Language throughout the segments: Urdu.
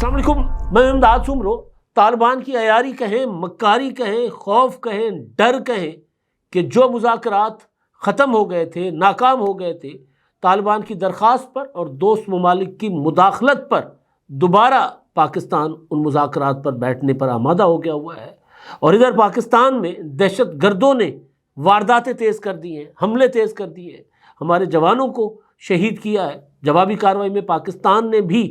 السلام علیکم، میں امداد سمرو۔ طالبان کی عیاری کہیں، مکاری کہیں، خوف کہیں، ڈر کہیں کہ جو مذاکرات ختم ہو گئے تھے، ناکام ہو گئے تھے، طالبان کی درخواست پر اور دوست ممالک کی مداخلت پر دوبارہ پاکستان ان مذاکرات پر بیٹھنے پر آمادہ ہو گیا ہوا ہے۔ اور ادھر پاکستان میں دہشت گردوں نے وارداتیں تیز کر دی ہیں، حملے تیز کر دیے ہیں، ہمارے جوانوں کو شہید کیا ہے۔ جوابی کارروائی میں پاکستان نے بھی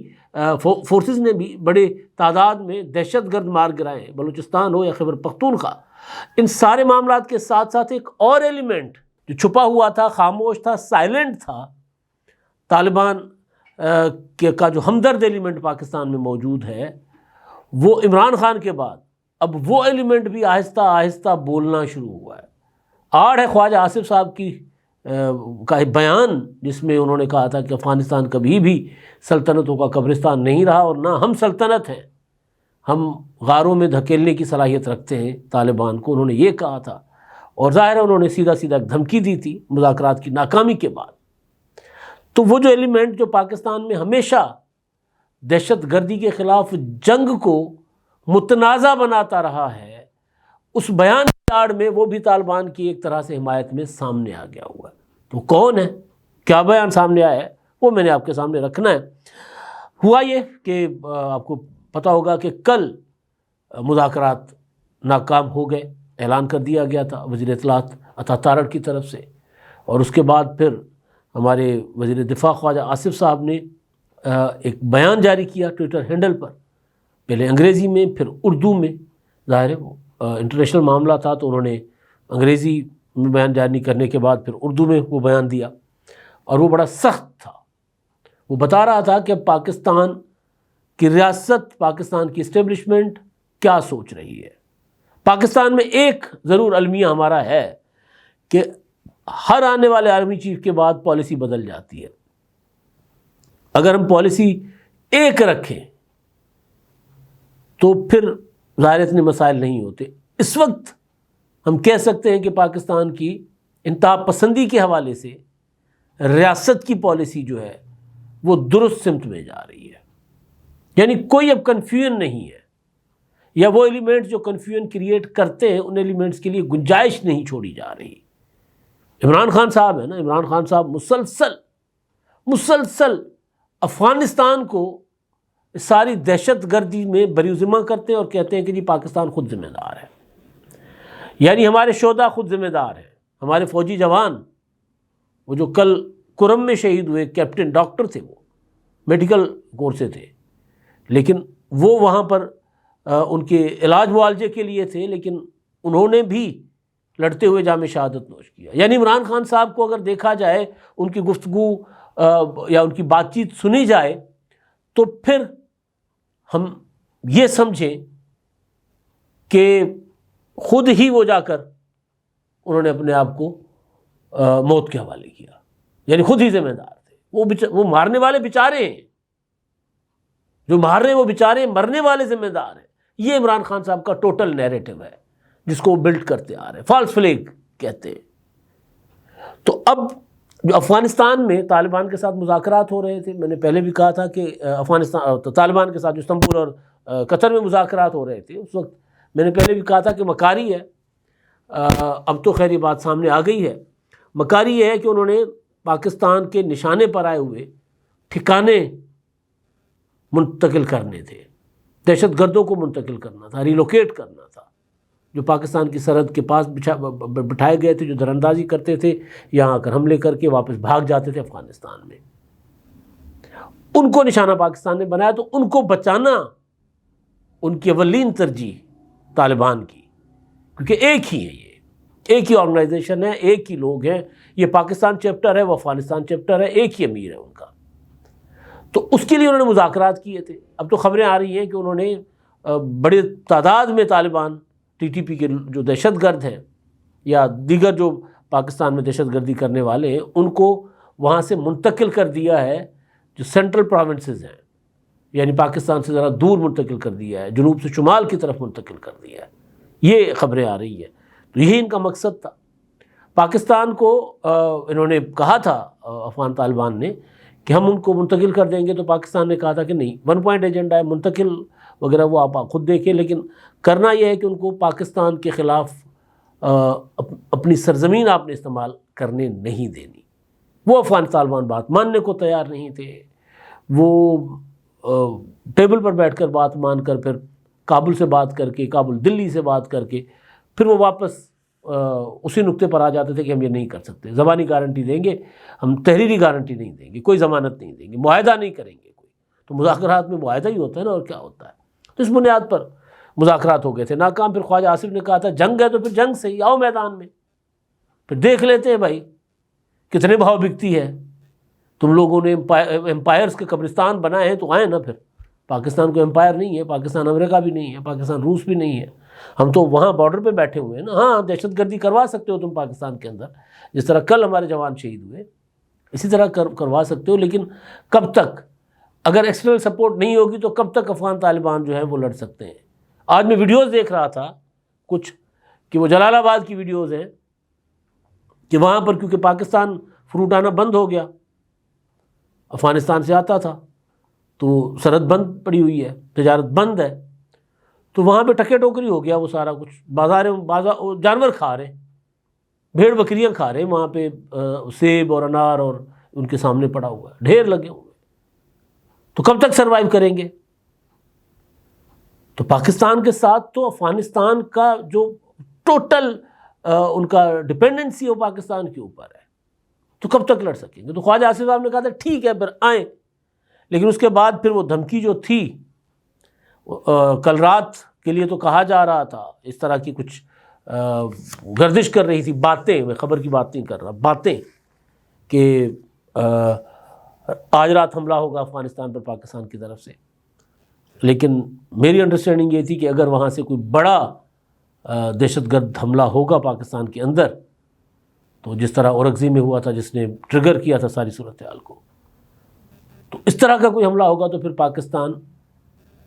فورسز نے بھی بڑے تعداد میں دہشت گرد مار گرائے ہیں، بلوچستان ہو یا خیبر پختونخوا۔ ان سارے معاملات کے ساتھ ساتھ ایک اور ایلیمنٹ جو چھپا ہوا تھا، خاموش تھا، سائلنٹ تھا، طالبان کا جو ہمدرد ایلیمنٹ پاکستان میں موجود ہے، وہ عمران خان کے بعد اب وہ ایلیمنٹ بھی آہستہ آہستہ بولنا شروع ہوا ہے۔ آڑ ہے خواجہ آصف صاحب کا ایک بیان جس میں انہوں نے کہا تھا کہ افغانستان کبھی بھی سلطنتوں کا قبرستان نہیں رہا اور نہ ہم سلطنت ہیں، ہم غاروں میں دھکیلنے کی صلاحیت رکھتے ہیں طالبان کو، انہوں نے یہ کہا تھا۔ اور ظاہر ہے انہوں نے سیدھا ایک دھمکی دی تھی مذاکرات کی ناکامی کے بعد۔ تو وہ جو ایلیمنٹ جو پاکستان میں ہمیشہ دہشت گردی کے خلاف جنگ کو متنازع بناتا رہا ہے، اس بیان کی آڑ میں وہ بھی طالبان کی ایک طرح سے حمایت میں سامنے آ گیا ہوا ہے۔ تو کون ہے، کیا بیان سامنے آیا ہے، وہ میں نے آپ کے سامنے رکھنا ہے۔ ہوا یہ کہ آپ کو پتہ ہوگا کہ کل مذاکرات ناکام ہو گئے، اعلان کر دیا گیا تھا وزیر اطلاعات عطا تارڑ کی طرف سے، اور اس کے بعد پھر ہمارے وزیر دفاع خواجہ آصف صاحب نے ایک بیان جاری کیا ٹویٹر ہینڈل پر، پہلے انگریزی میں پھر اردو میں۔ ظاہر ہے وہ انٹرنیشنل معاملہ تھا تو انہوں نے انگریزی میں بیان جاری کرنے کے بعد پھر اردو میں وہ بیان دیا، اور وہ بڑا سخت تھا۔ وہ بتا رہا تھا کہ پاکستان کی ریاست، پاکستان کی اسٹیبلشمنٹ کیا سوچ رہی ہے۔ پاکستان میں ایک ضرور المیہ ہمارا ہے کہ ہر آنے والے آرمی چیف کے بعد پالیسی بدل جاتی ہے۔ اگر ہم پالیسی ایک رکھیں تو پھر ظاہر اتنے مسائل نہیں ہوتے۔ اس وقت ہم کہہ سکتے ہیں کہ پاکستان کی انتہا پسندی کے حوالے سے ریاست کی پالیسی جو ہے وہ درست سمت میں جا رہی ہے، یعنی کوئی اب کنفیوژن نہیں ہے، یا وہ ایلیمنٹس جو کنفیوژن کریٹ کرتے ہیں ان ایلیمنٹس کے لیے گنجائش نہیں چھوڑی جا رہی۔ عمران خان صاحب ہے نا، عمران خان صاحب مسلسل افغانستان کو ساری دہشت گردی میں بری ذمہ کرتے ہیں اور کہتے ہیں کہ جی پاکستان خود ذمہ دار ہے، یعنی ہمارے شہداء خود ذمہ دار ہیں، ہمارے فوجی جوان، وہ جو کل کرم میں شہید ہوئے کیپٹن ڈاکٹر تھے، وہ میڈیکل کورس سے تھے، لیکن وہ وہاں پر ان کے علاج معالجے کے لیے تھے، لیکن انہوں نے بھی لڑتے ہوئے جام شہادت نوش کیا۔ یعنی عمران خان صاحب کو اگر دیکھا جائے، ان کی گفتگو یا ان کی بات چیت سنی جائے، تو پھر ہم یہ سمجھیں کہ خود ہی وہ جا کر انہوں نے اپنے آپ کو موت کے حوالے کیا، یعنی خود ہی ذمہ دار تھے۔ وہ مارنے والے بیچارے ہیں، جو مار رہے ہیں وہ بیچارے ہیں، مرنے والے ذمہ دار ہیں۔ یہ عمران خان صاحب کا ٹوٹل نیریٹو ہے جس کو وہ بلڈ کرتے آ رہے ہیں، فالس فلیگ کہتے ہیں۔ تو اب جو افغانستان میں طالبان کے ساتھ مذاکرات ہو رہے تھے، میں نے پہلے بھی کہا تھا کہ طالبان کے ساتھ جو استنبول اور قطر میں مذاکرات ہو رہے تھے، اس وقت میں نے پہلے بھی کہا تھا کہ مکاری ہے۔ اب تو خیر یہ بات سامنے آ گئی ہے۔ مکاری یہ ہے کہ انہوں نے پاکستان کے نشانے پر آئے ہوئے ٹھکانے منتقل کرنے تھے، دہشت گردوں کو منتقل کرنا تھا، ریلوکیٹ کرنا تھا، جو پاکستان کی سرحد کے پاس بٹھائے گئے تھے، جو دراندازی کرتے تھے، یہاں آ کر حملے کر کے واپس بھاگ جاتے تھے افغانستان میں۔ ان کو نشانہ پاکستان نے بنایا، تو ان کو بچانا ان کی اولین ترجیح طالبان کی، کیونکہ ایک ہی ہے، یہ ایک ہی آرگنائزیشن ہے، ایک ہی لوگ ہیں، یہ پاکستان چیپٹر ہے، وہ افغانستان چیپٹر ہے، ایک ہی امیر ہے ان کا۔ تو اس کے لیے انہوں نے مذاکرات کیے تھے۔ اب تو خبریں آ رہی ہیں کہ انہوں نے بڑی تعداد میں طالبان ٹی ٹی پی کے جو دہشت گرد ہیں یا دیگر جو پاکستان میں دہشت گردی کرنے والے ہیں، ان کو وہاں سے منتقل کر دیا ہے، جو سینٹرل پروونسز ہیں، یعنی پاکستان سے ذرا دور منتقل کر دیا ہے، جنوب سے شمال کی طرف منتقل کر دیا ہے۔ یہ خبریں آ رہی ہیں، تو یہی ان کا مقصد تھا۔ پاکستان کو انہوں نے کہا تھا افغان طالبان نے کہ ہم ان کو منتقل کر دیں گے، تو پاکستان نے کہا تھا کہ نہیں، 1 پوائنٹ ایجنڈا ہے، منتقل وغیرہ وہ آپ خود دیکھیں، لیکن کرنا یہ ہے کہ ان کو پاکستان کے خلاف اپنی سرزمین آپ نے استعمال کرنے نہیں دینی۔ وہ افغان طالبان بات ماننے کو تیار نہیں تھے، وہ ٹیبل پر بیٹھ کر بات مان کر، پھر کابل سے بات کر کے، کابل دلی سے بات کر کے، پھر وہ واپس اسی نقطے پر آ جاتے تھے کہ ہم یہ نہیں کر سکتے، زبانی گارنٹی دیں گے، ہم تحریری گارنٹی نہیں دیں گے، کوئی ضمانت نہیں دیں گے، معاہدہ نہیں کریں گے کوئی۔ تو مذاکرات میں معاہدہ ہی ہوتا ہے نا، اور کیا ہوتا ہے؟ تو اس بنیاد پر مذاکرات ہو گئے تھے، ناکام۔ پھر خواجہ آصف نے کہا تھا جنگ ہے تو پھر جنگ سے ہی آؤ میدان میں، پھر دیکھ لیتے ہیں بھائی کتنے بھاؤ بکتی ہے، تم لوگوں نے امپائرز کے قبرستان بنائے ہیں تو آئیں نا۔ پھر پاکستان کو امپائر نہیں ہے، پاکستان امریکہ بھی نہیں ہے، پاکستان روس بھی نہیں ہے، ہم تو وہاں بارڈر پہ بیٹھے ہوئے ہیں نا۔ ہاں دہشت گردی کروا سکتے ہو تم پاکستان کے اندر، جس طرح کل ہمارے جوان شہید ہوئے، اسی طرح کروا سکتے ہو، لیکن کب تک؟ اگر ایکسٹرنل سپورٹ نہیں ہوگی تو کب تک افغان طالبان جو ہیں وہ لڑ سکتے ہیں؟ آج میں ویڈیوز دیکھ رہا تھا کچھ، کہ وہ جلال آباد کی ویڈیوز ہیں کہ وہاں پر کیونکہ پاکستان فروٹ آنا بند ہو گیا، افغانستان سے آتا تھا تو سرحد بند پڑی ہوئی ہے، تجارت بند ہے، تو وہاں پہ ٹکے ٹوکری ہو گیا وہ سارا کچھ، بازار جانور کھا رہے ہیں، بھیڑ بکریاں کھا رہے ہیں وہاں پہ، سیب اور انار اور ان کے سامنے پڑا ہوا ہے، ڈھیر لگے ہوئے، تو کب تک سروائیو کریں گے؟ تو پاکستان کے ساتھ تو افغانستان کا جو ٹوٹل ان کا ڈپینڈنسی ہے وہ پاکستان کے اوپر ہے، تو کب تک لڑ سکیں گے؟ تو خواجہ آصف صاحب نے کہا تھا ٹھیک ہے پھر آئیں، لیکن اس کے بعد پھر وہ دھمکی جو تھی، کل رات کے لیے تو کہا جا رہا تھا، اس طرح کی کچھ گردش کر رہی تھی باتیں، میں خبر کی بات نہیں کر رہا، باتیں کہ آج رات حملہ ہوگا افغانستان پر پاکستان کی طرف سے، لیکن میری انڈرسٹینڈنگ یہ تھی کہ اگر وہاں سے کوئی بڑا دہشت گرد حملہ ہوگا پاکستان کے اندر، تو جس طرح اورکزی میں ہوا تھا جس نے ٹریگر کیا تھا ساری صورتحال کو، تو اس طرح کا کوئی حملہ ہوگا تو پھر پاکستان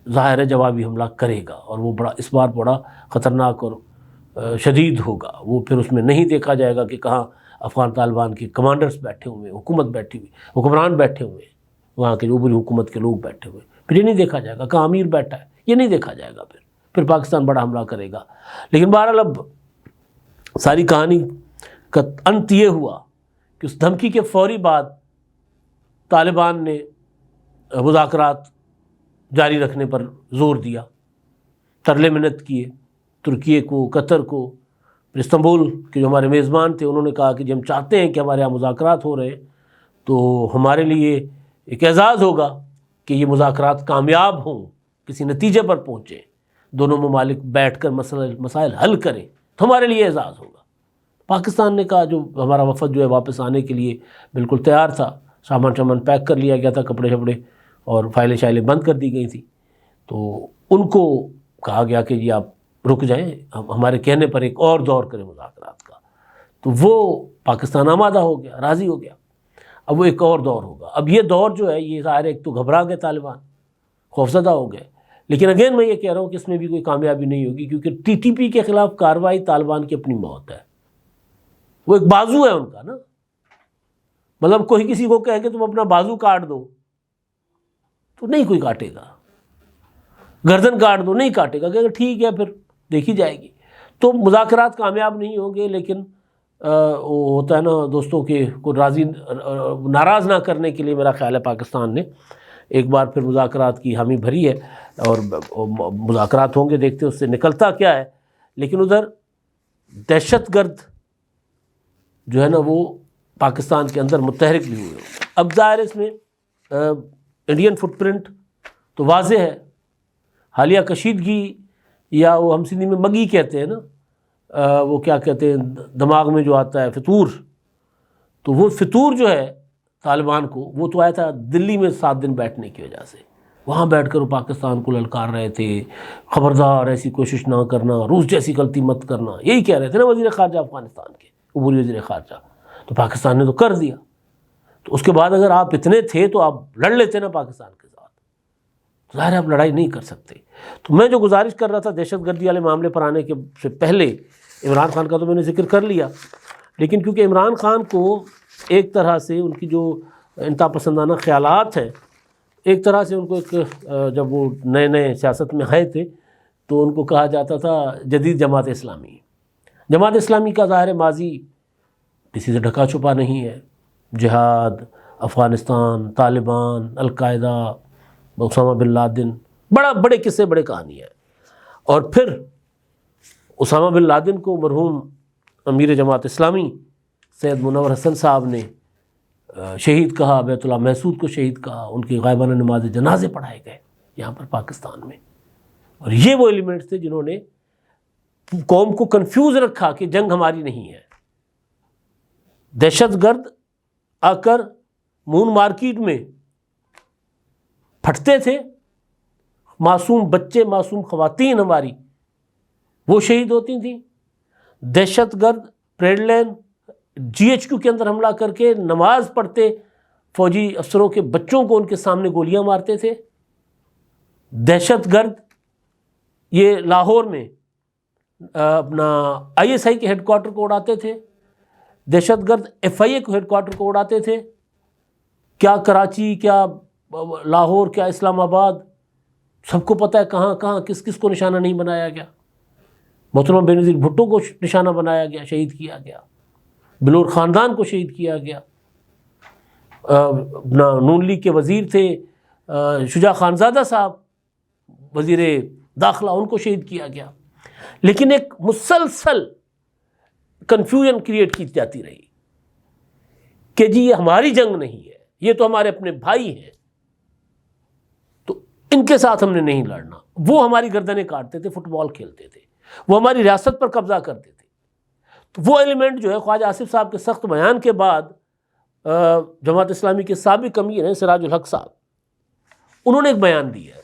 ظاہر ہے جوابی حملہ کرے گا، اور وہ بڑا اس بار بڑا خطرناک اور شدید ہوگا۔ وہ پھر اس میں نہیں دیکھا جائے گا کہ کہاں افغان طالبان کے کمانڈرز بیٹھے ہوئے ہیں، حکومت بیٹھی ہوئی، حکمران بیٹھے ہوئے ہیں، وہاں کے اوپری حکومت کے لوگ بیٹھے ہوئے ہیں، پھر یہ نہیں دیکھا جائے گا کہاں امیر بیٹھا ہے، یہ نہیں دیکھا جائے گا، پھر پاکستان بڑا حملہ کرے گا۔ لیکن بہرحال اب ساری کہانی کا انت یہ ہوا کہ اس دھمکی کے فوری بعد طالبان نے مذاکرات جاری رکھنے پر زور دیا، ترلے منت کیے ترکیے کو، قطر کو، پھر استنبول کے جو ہمارے میزبان تھے انہوں نے کہا کہ جی ہم چاہتے ہیں کہ ہمارے یہاں مذاکرات ہو رہے ہیں، تو ہمارے لیے ایک اعزاز ہوگا کہ یہ مذاکرات کامیاب ہوں، کسی نتیجے پر پہنچیں، دونوں ممالک بیٹھ کر مسائل حل کریں، تو ہمارے لیے اعزاز ہوگا۔ پاکستان نے کہا، جو ہمارا وفد جو ہے واپس آنے کے لیے بالکل تیار تھا، سامان پیک کر لیا گیا تھا، کپڑے شپڑے اور فائلیں شائلیں بند کر دی گئی تھیں، تو ان کو کہا گیا کہ جی آپ رک جائیں، ہمارے کہنے پر ایک اور دور کریں مذاکرات کا، تو وہ پاکستان آمادہ ہو گیا، راضی ہو گیا، اب وہ ایک اور دور ہوگا۔ اب یہ دور جو ہے یہ ظاہر ایک تو گھبرا گئے طالبان، خوفزدہ ہو گئے، لیکن اگین میں یہ کہہ رہا ہوں کہ اس میں بھی کوئی کامیابی نہیں ہوگی، کیونکہ ٹی ٹی پی کے خلاف کارروائی طالبان کی اپنی موت ہے، وہ ایک بازو ہے ان کا نا، مطلب کوئی کسی کو کہے کہ تم اپنا بازو کاٹ دو تو نہیں کوئی کاٹے گا، گردن کاٹ دو نہیں کاٹے گا، کہ ٹھیک ہے پھر دیکھی جائے گی۔ تو مذاکرات کامیاب نہیں ہوں گے، لیکن وہ ہوتا ہے نا دوستوں کے کو ناراض نہ کرنے کے لیے میرا خیال ہے پاکستان نے ایک بار پھر مذاکرات کی حامی بھری ہے، اور مذاکرات ہوں گے، دیکھتے اس سے نکلتا کیا ہے۔ لیکن ادھر دہشت گرد جو ہے نا وہ پاکستان کے اندر متحرک بھی ہوئے۔ اب ظاہر اس میں انڈین فٹ پرنٹ تو واضح ہے، حالیہ کشیدگی یا وہ ہم سندھی میں مگی کہتے ہیں نا، وہ کیا کہتے ہیں دماغ میں جو آتا ہے فطور، تو وہ فطور جو ہے طالبان کو وہ تو آیا تھا دلی میں 7 دن بیٹھنے کی وجہ سے، وہاں بیٹھ کر وہ پاکستان کو للکار رہے تھے، خبردار ایسی کوشش نہ کرنا، روس جیسی غلطی مت کرنا، یہی کہہ رہے تھے نا وزیر خارجہ افغانستان کے، عبوری وزیر خارجہ، تو پاکستان نے تو کر دیا۔ تو اس کے بعد اگر آپ اتنے تھے تو آپ لڑ لیتے نا پاکستان کے ساتھ، ظاہر ہے آپ لڑائی نہیں کر سکتے۔ تو میں جو گزارش کر رہا تھا دہشت گردی والے معاملے پر آنے کے سے پہلے، عمران خان کا تو میں نے ذکر کر لیا، لیکن کیونکہ عمران خان کو ایک طرح سے ان کی جو انتہا پسندانہ خیالات ہیں. ایک طرح سے ان کو جب وہ نئے نئے سیاست میں آئے تھے تو ان کو کہا جاتا تھا جدید جماعت اسلامی. جماعت اسلامی کا ظاہر ماضی کسی سے ڈھکا چھپا نہیں ہے. جہاد، افغانستان، طالبان، القاعدہ، اسامہ بن لادن، بڑے قصے، بڑے کہانی ہیں. اور پھر اسامہ بن لادن کو مرحوم امیر جماعت اسلامی سید منور حسن صاحب نے شہید کہا، بیت اللہ محسود کو شہید کہا. ان کی غائبانہ نماز جنازے پڑھائے گئے یہاں پر پاکستان میں. اور یہ وہ ایلیمنٹس تھے جنہوں نے قوم کو کنفیوز رکھا کہ جنگ ہماری نہیں ہے. دہشت گرد آ کر مون مارکیٹ میں پھٹتے تھے، معصوم بچے، معصوم خواتین ہماری وہ شہید ہوتی تھیں. دہشت گرد پریڈ لین GHQ کے اندر حملہ کر کے نماز پڑھتے فوجی افسروں کے بچوں کو ان کے سامنے گولیاں مارتے تھے. دہشت گرد یہ لاہور میں اپنا ISI کے ہیڈ کوارٹر کو اڑاتے تھے. دہشت گرد FIA کو ہیڈ کوارٹر کو اڑاتے تھے. کیا کراچی، کیا لاہور، کیا اسلام آباد، سب کو پتہ ہے کہاں کہاں کس کس کو نشانہ نہیں بنایا گیا. محترمہ بینظیر بھٹو کو نشانہ بنایا گیا، شہید کیا گیا. بلور خاندان کو شہید کیا گیا. نون لیگ کے وزیر تھے شجاع خانزادہ صاحب، وزیر داخلہ، ان کو شہید کیا گیا. لیکن ایک مسلسل کنفیوژن کریٹ کی جاتی رہی کہ جی یہ ہماری جنگ نہیں ہے، یہ تو ہمارے اپنے بھائی ہیں، تو ان کے ساتھ ہم نے نہیں لڑنا. وہ ہماری گردنیں کاٹتے تھے، فٹ بال کھیلتے تھے، وہ ہماری ریاست پر قبضہ کرتے تھے. تو وہ ایلیمنٹ جو ہے خواجہ آصف صاحب کے سخت بیان کے بعد جماعت اسلامی کے سابق امیر ہیں سراج الحق صاحب، انہوں نے ایک بیان دیا ہے.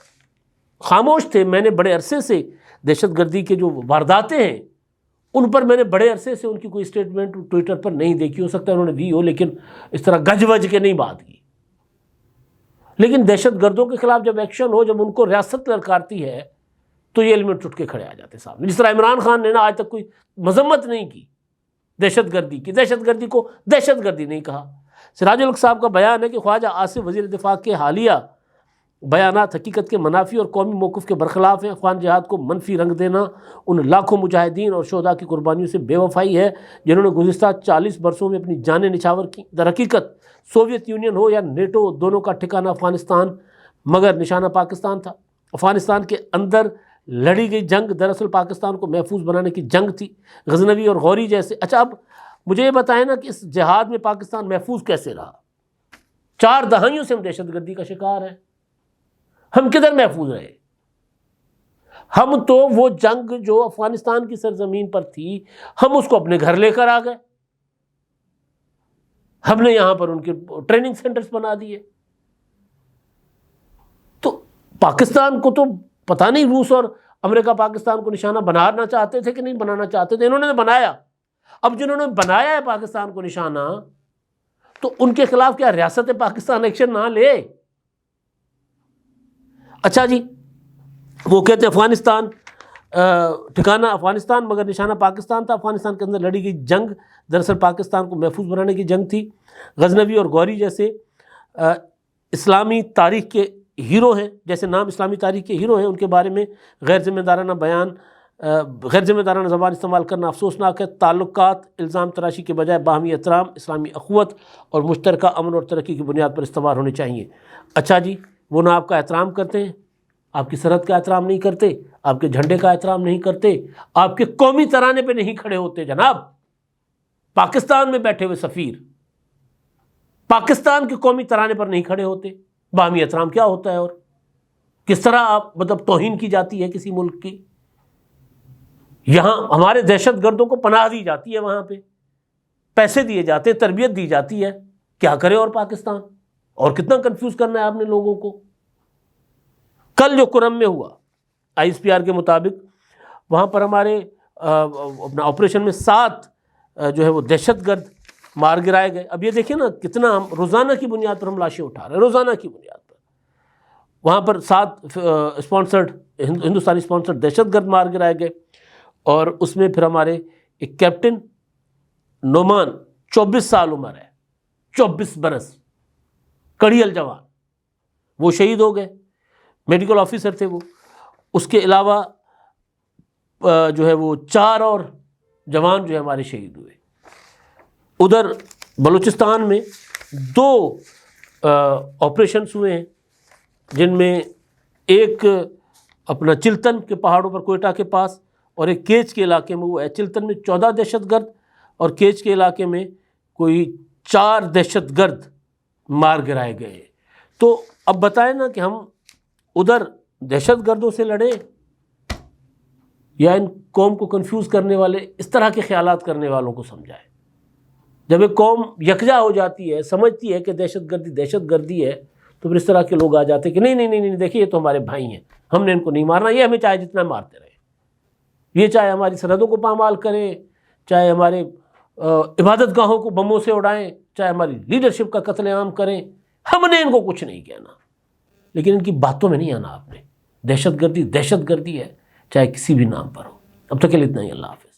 خاموش تھے. میں نے بڑے عرصے سے دہشت گردی کے جو وارداتیں ہیں ان پر میں نے بڑے عرصے سے ان کی کوئی اسٹیٹمنٹ ٹویٹر پر نہیں دیکھی. ہو سکتا ہے انہوں نے دی ہو، لیکن اس طرح گج وج کے نہیں بات کی. لیکن دہشت گردوں کے خلاف جب ایکشن ہو، جب ان کو ریاست للکارتی ہے تو یہ ایلیمنٹ اٹھ کے کھڑے آ جاتے سامنے. جس طرح عمران خان نے نا آج تک کوئی مذمت نہیں کی دہشت گردی کی، دہشت گردی کو دہشت گردی نہیں کہا. سراج الحق صاحب کا بیان ہے کہ خواجہ آصف وزیر دفاع کے حالیہ بیانات حقیقت کے منافی اور قومی موقف کے برخلاف ہیں. افغان جہاد کو منفی رنگ دینا ان لاکھوں مجاہدین اور شہداء کی قربانیوں سے بے وفائی ہے جنہوں نے گزشتہ 40 برسوں میں اپنی جانیں نچھاور کی. در حقیقت سوویت یونین ہو یا نیٹو، دونوں کا ٹھکانہ افغانستان مگر نشانہ پاکستان تھا. افغانستان کے اندر لڑی گئی جنگ دراصل پاکستان کو محفوظ بنانے کی جنگ تھی. غزنوی اور غوری جیسے. اچھا اب مجھے یہ بتائیں نا کہ اس جہاد میں پاکستان محفوظ کیسے رہا؟ 4 دہائیوں سے ہم دہشت گردی کا شکار ہیں. ہم کدھر محفوظ رہے؟ ہم تو وہ جنگ جو افغانستان کی سرزمین پر تھی ہم اس کو اپنے گھر لے کر آ گئے. ہم نے یہاں پر ان کے ٹریننگ سینٹرز بنا دیے. تو پاکستان کو تو پتہ نہیں روس اور امریکہ پاکستان کو نشانہ بنانا چاہتے تھے کہ نہیں بنانا چاہتے تھے. انہوں نے بنایا. اب جنہوں نے بنایا ہے پاکستان کو نشانہ، تو ان کے خلاف کیا ریاست پاکستان ایکشن نہ لے؟ اچھا جی، وہ کہتے ہیں افغانستان ٹھکانہ افغانستان مگر نشانہ پاکستان تھا. افغانستان کے اندر لڑی گئی جنگ دراصل پاکستان کو محفوظ بنانے کی جنگ تھی. غزنوی اور غوری جیسے اسلامی تاریخ کے ہیرو ہیں، جیسے نام اسلامی تاریخ کے ہیرو ہیں، ان کے بارے میں غیر ذمہ دارانہ بیان، غیر ذمہ دارانہ زبان استعمال کرنا افسوسناک ہے. تعلقات الزام تراشی کے بجائے باہمی احترام، اسلامی اخوت اور مشترکہ امن اور ترقی کی بنیاد پر استوار ہونے چاہیے. اچھا جی، وہ نہ آپ کا احترام کرتے ہیں، آپ کی سرحد کا احترام نہیں کرتے، آپ کے جھنڈے کا احترام نہیں کرتے، آپ کے قومی ترانے پہ نہیں کھڑے ہوتے. جناب پاکستان میں بیٹھے ہوئے سفیر پاکستان کے قومی ترانے پر نہیں کھڑے ہوتے. باہمی احترام کیا ہوتا ہے اور کس طرح آپ مطلب توہین کی جاتی ہے کسی ملک کی. یہاں ہمارے دہشت گردوں کو پناہ دی جاتی ہے، وہاں پہ پیسے دیے جاتے ہیں، تربیت دی جاتی ہے. کیا کرے اور پاکستان؟ اور کتنا کنفیوز کرنا ہے آپ نے لوگوں کو. کل جو کرم میں ہوا ISPR کے مطابق، وہاں پر ہمارے اپنا آپریشن میں 7 جو ہے وہ دہشت گرد مار گرائے گئے. اب یہ دیکھیں نا کتنا ہم روزانہ کی بنیاد پر ہم لاشیں اٹھا رہے ہیں، روزانہ کی بنیاد پر. وہاں پر 7 اسپانسرڈ ہندوستانی اسپانسرڈ دہشت گرد مار گرائے گئے. اور اس میں پھر ہمارے ایک کیپٹن نعمان 24 سال عمر ہے، 24 برس، کڑیل جوان، وہ شہید ہو گئے، میڈیکل آفیسر تھے وہ. اس کے علاوہ جو ہے وہ 4 اور جوان جو ہے ہمارے شہید ہوئے. ادھر بلوچستان میں 2 آپریشنس ہوئے ہیں، جن میں ایک اپنا چلتن کے پہاڑوں پر کوئٹہ کے پاس اور ایک کیچ کے علاقے میں ہوا ہے. چلتن میں 14 دہشت گرد اور کیچ کے علاقے میں کوئی 4 دہشت گرد مار گرائے گئے ہیں. تو اب بتائیں نا کہ ہم ادھر دہشت گردوں سے لڑیں یا ان قوم کو کنفیوز کرنے والے اس طرح کے خیالات کرنے والوں کو سمجھائیں. جب ایک قوم یکجا ہو جاتی ہے، سمجھتی ہے کہ دہشت گردی ہے، تو پھر اس طرح کے لوگ آ جاتے ہیں کہ نہیں دیکھیے یہ تو ہمارے بھائی ہیں، ہم نے ان کو نہیں مارنا، یہ ہمیں چاہے جتنا مارتے رہے، یہ چاہے ہماری سرحدوں کو پامال کریں، چاہے ہمارے عبادت گاہوں کو بموں سے اڑائیں، چاہے ہماری لیڈرشپ کا قتل عام کریں، ہم نے ان کو کچھ نہیں کہنا. لیکن ان کی باتوں میں نہیں آنا آپ نے. دہشت گردی ہے، چاہے کسی بھی نام پر ہو. اب تک کے لیے اتنا ہی. اللہ حافظ.